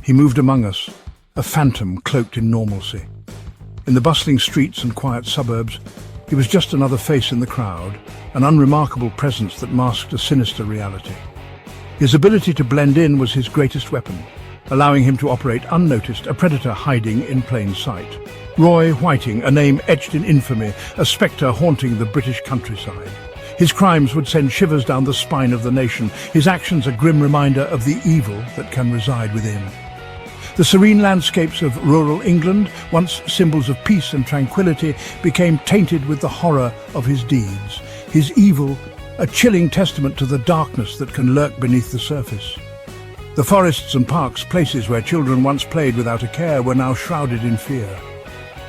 He moved among us, a phantom cloaked in normalcy. In the bustling streets and quiet suburbs, he was just another face in the crowd, an unremarkable presence that masked a sinister reality. His ability to blend in was his greatest weapon, allowing him to operate unnoticed, a predator hiding in plain sight. Roy Whiting, a name etched in infamy, a spectre haunting the British countryside. His crimes would send shivers down the spine of the nation, his actions a grim reminder of the evil that can reside within. The serene landscapes of rural England, once symbols of peace and tranquility, became tainted with the horror of his deeds. His evil, a chilling testament to the darkness that can lurk beneath the surface. The forests and parks, places where children once played without a care, were now shrouded in fear.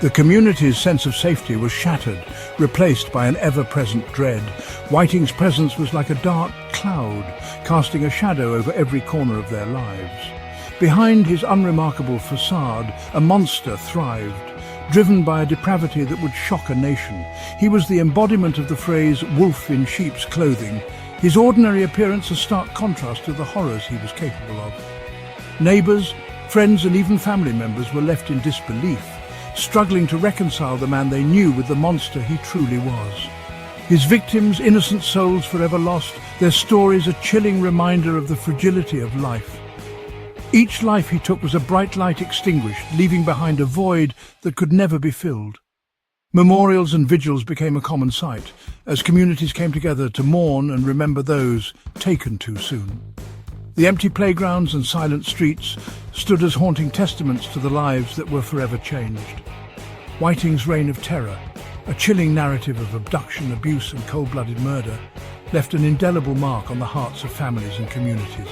The community's sense of safety was shattered, replaced by an ever-present dread. Whiting's presence was like a dark cloud, casting a shadow over every corner of their lives. Behind his unremarkable facade, a monster thrived, driven by a depravity that would shock a nation. He was the embodiment of the phrase "wolf in sheep's clothing," his ordinary appearance a stark contrast to the horrors he was capable of. Neighbours, friends and even family members were left in disbelief, struggling to reconcile the man they knew with the monster he truly was. His victims, innocent souls forever lost, their stories a chilling reminder of the fragility of life. Each life he took was a bright light extinguished, leaving behind a void that could never be filled. Memorials and vigils became a common sight, as communities came together to mourn and remember those taken too soon. The empty playgrounds and silent streets stood as haunting testaments to the lives that were forever changed. Whiting's reign of terror, a chilling narrative of abduction, abuse and cold-blooded murder, left an indelible mark on the hearts of families and communities.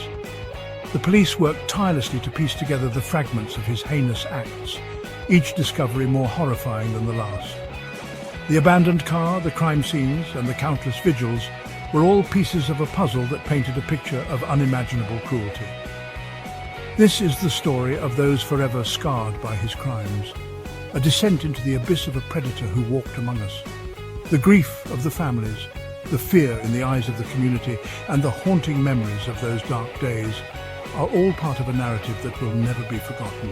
The police worked tirelessly to piece together the fragments of his heinous acts, each discovery more horrifying than the last. The abandoned car, the crime scenes, and the countless vigils were all pieces of a puzzle that painted a picture of unimaginable cruelty. This is the story of those forever scarred by his crimes, a descent into the abyss of a predator who walked among us. The grief of the families, the fear in the eyes of the community, and the haunting memories of those dark days are all part of a narrative that will never be forgotten.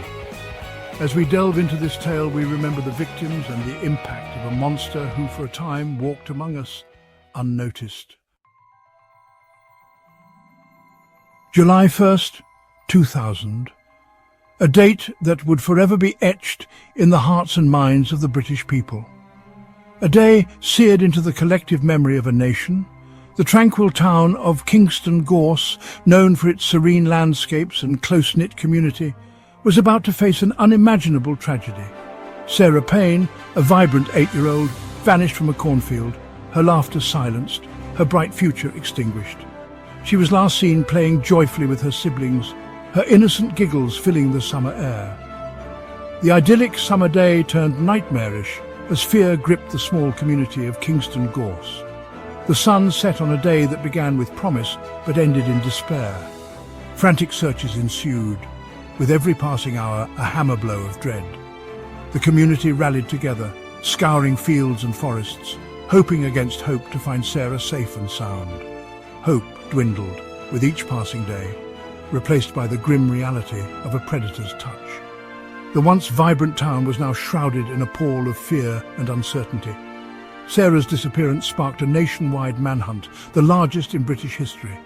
As we delve into this tale, we remember the victims and the impact of a monster who for a time walked among us unnoticed. July 1st, 2000. A date that would forever be etched in the hearts and minds of the British people. A day seared into the collective memory of a nation. The tranquil town of Kingston Gorse, known for its serene landscapes and close-knit community, was about to face an unimaginable tragedy. Sarah Payne, a vibrant 8-year-old, vanished from a cornfield, her laughter silenced, her bright future extinguished. She was last seen playing joyfully with her siblings, her innocent giggles filling the summer air. The idyllic summer day turned nightmarish as fear gripped the small community of Kingston Gorse. The sun set on a day that began with promise but ended in despair. Frantic searches ensued, with every passing hour a hammer blow of dread. The community rallied together, scouring fields and forests, hoping against hope to find Sarah safe and sound. Hope dwindled with each passing day, replaced by the grim reality of a predator's touch. The once vibrant town was now shrouded in a pall of fear and uncertainty. Sarah's disappearance sparked a nationwide manhunt, the largest in British history.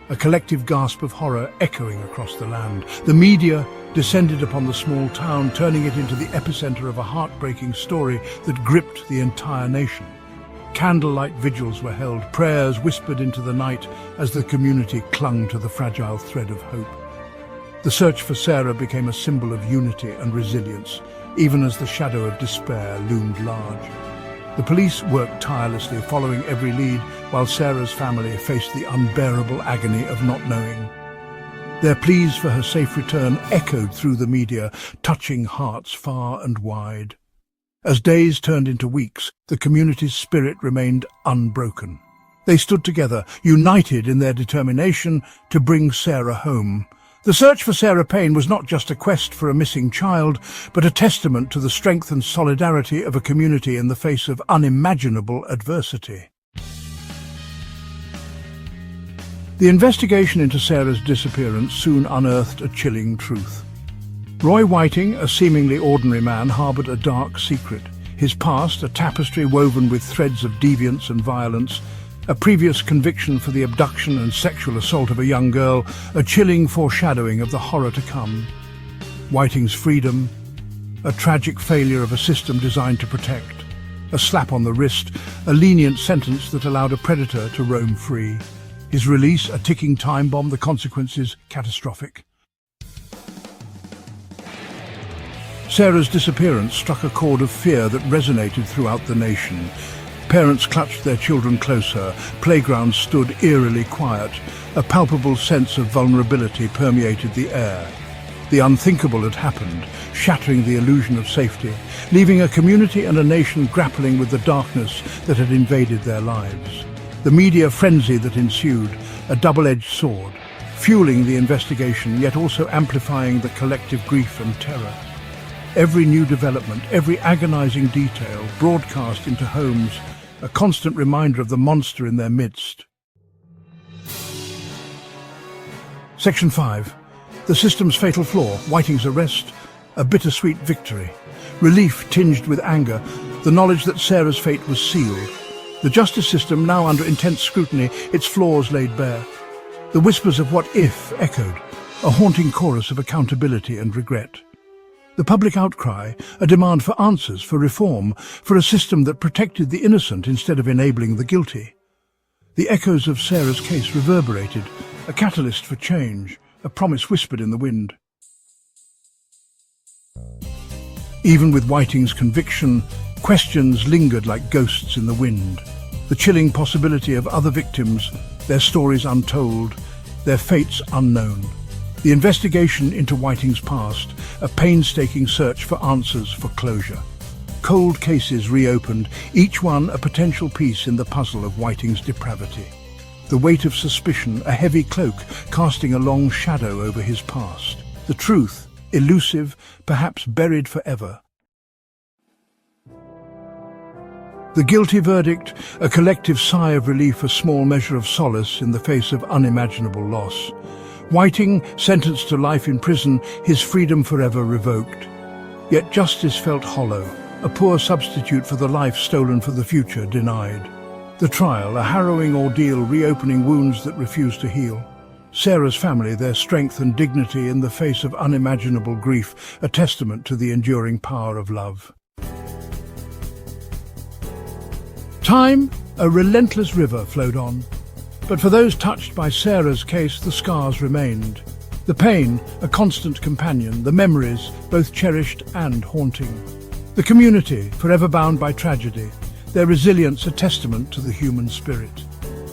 A collective gasp of horror echoing across the land. The media descended upon the small town, turning it into the epicenter of a heartbreaking story that gripped the entire nation. Candlelight vigils were held, prayers whispered into the night as the community clung to the fragile thread of hope. The search for Sarah became a symbol of unity and resilience, even as the shadow of despair loomed large. The police worked tirelessly, following every lead, while Sarah's family faced the unbearable agony of not knowing. Their pleas for her safe return echoed through the media, touching hearts far and wide. As days turned into weeks, the community's spirit remained unbroken. They stood together, united in their determination to bring Sarah home. The search for Sarah Payne was not just a quest for a missing child, but a testament to the strength and solidarity of a community in the face of unimaginable adversity. The investigation into Sarah's disappearance soon unearthed a chilling truth. Roy Whiting, a seemingly ordinary man, harboured a dark secret. His past, a tapestry woven with threads of deviance and violence, a previous conviction for the abduction and sexual assault of a young girl, a chilling foreshadowing of the horror to come. Whiting's freedom, a tragic failure of a system designed to protect, a slap on the wrist, a lenient sentence that allowed a predator to roam free. His release, a ticking time bomb, the consequences catastrophic. Sarah's disappearance struck a chord of fear that resonated throughout the nation. Parents clutched their children closer, playgrounds stood eerily quiet, a palpable sense of vulnerability permeated the air. The unthinkable had happened, shattering the illusion of safety, leaving a community and a nation grappling with the darkness that had invaded their lives. The media frenzy that ensued, a double-edged sword, fueling the investigation yet also amplifying the collective grief and terror. Every new development, every agonizing detail broadcast into homes, a constant reminder of the monster in their midst. Section 5. The system's fatal flaw, Whiting's arrest, a bittersweet victory. Relief tinged with anger, the knowledge that Sarah's fate was sealed. The justice system now under intense scrutiny, its flaws laid bare. The whispers of what if echoed, a haunting chorus of accountability and regret. The public outcry, a demand for answers, for reform, for a system that protected the innocent instead of enabling the guilty. The echoes of Sarah's case reverberated, a catalyst for change, a promise whispered in the wind. Even with Whiting's conviction, questions lingered like ghosts in the wind. The chilling possibility of other victims, their stories untold, their fates unknown. The investigation into Whiting's past, a painstaking search for answers, for closure. Cold cases reopened, each one a potential piece in the puzzle of Whiting's depravity. The weight of suspicion, a heavy cloak, casting a long shadow over his past. The truth, elusive, perhaps buried forever. The guilty verdict, a collective sigh of relief, a small measure of solace in the face of unimaginable loss. Whiting, sentenced to life in prison, his freedom forever revoked. Yet justice felt hollow, a poor substitute for the life stolen for the future denied. The trial, a harrowing ordeal reopening wounds that refused to heal. Sarah's family, their strength and dignity in the face of unimaginable grief, a testament to the enduring power of love. Time, a relentless river, flowed on. But for those touched by Sarah's case, the scars remained. The pain, a constant companion, the memories, both cherished and haunting. The community, forever bound by tragedy, their resilience a testament to the human spirit.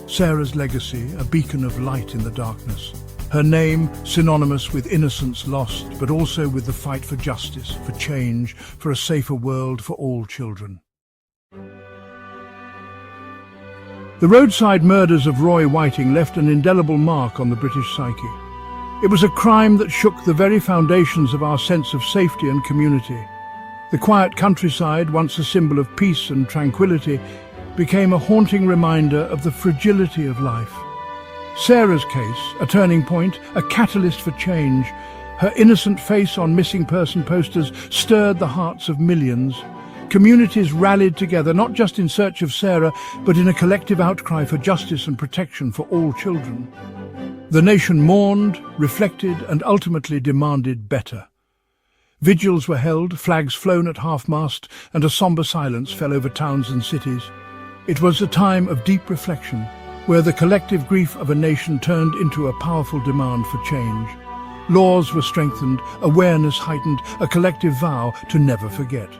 Sarah's legacy, a beacon of light in the darkness. Her name, synonymous with innocence lost, but also with the fight for justice, for change, for a safer world for all children. The roadside murders of Roy Whiting left an indelible mark on the British psyche. It was a crime that shook the very foundations of our sense of safety and community. The quiet countryside, once a symbol of peace and tranquility, became a haunting reminder of the fragility of life. Sarah's case, a turning point, a catalyst for change. Her innocent face on missing person posters stirred the hearts of millions. Communities rallied together, not just in search of Sarah, but in a collective outcry for justice and protection for all children. The nation mourned, reflected, and ultimately demanded better. Vigils were held, flags flown at half-mast, and a sombre silence fell over towns and cities. It was a time of deep reflection, where the collective grief of a nation turned into a powerful demand for change. Laws were strengthened, awareness heightened, a collective vow to never forget.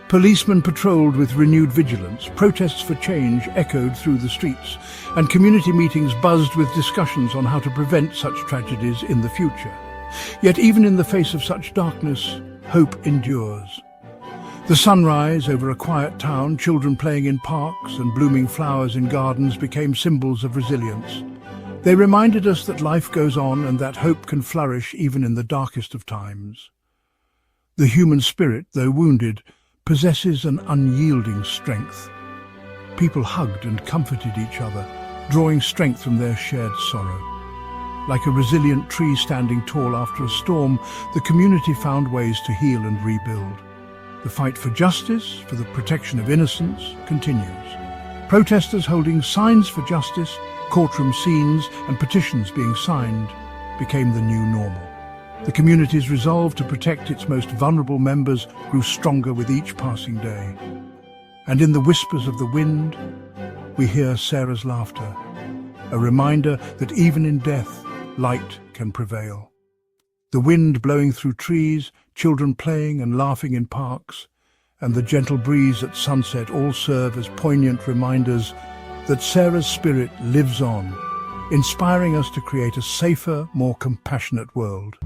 Policemen patrolled with renewed vigilance, protests for change echoed through the streets, and community meetings buzzed with discussions on how to prevent such tragedies in the future. Yet even in the face of such darkness, hope endures. The sunrise over a quiet town, children playing in parks and blooming flowers in gardens became symbols of resilience. They reminded us that life goes on and that hope can flourish even in the darkest of times. The human spirit, though wounded, possesses an unyielding strength. People hugged and comforted each other, drawing strength from their shared sorrow. Like a resilient tree standing tall after a storm, the community found ways to heal and rebuild. The fight for justice, for the protection of innocence, continues. Protesters holding signs for justice, courtroom scenes, and petitions being signed became the new normal. The community's resolve to protect its most vulnerable members grew stronger with each passing day. And in the whispers of the wind, we hear Sarah's laughter, a reminder that even in death, light can prevail. The wind blowing through trees, children playing and laughing in parks, and the gentle breeze at sunset all serve as poignant reminders that Sarah's spirit lives on, inspiring us to create a safer, more compassionate world.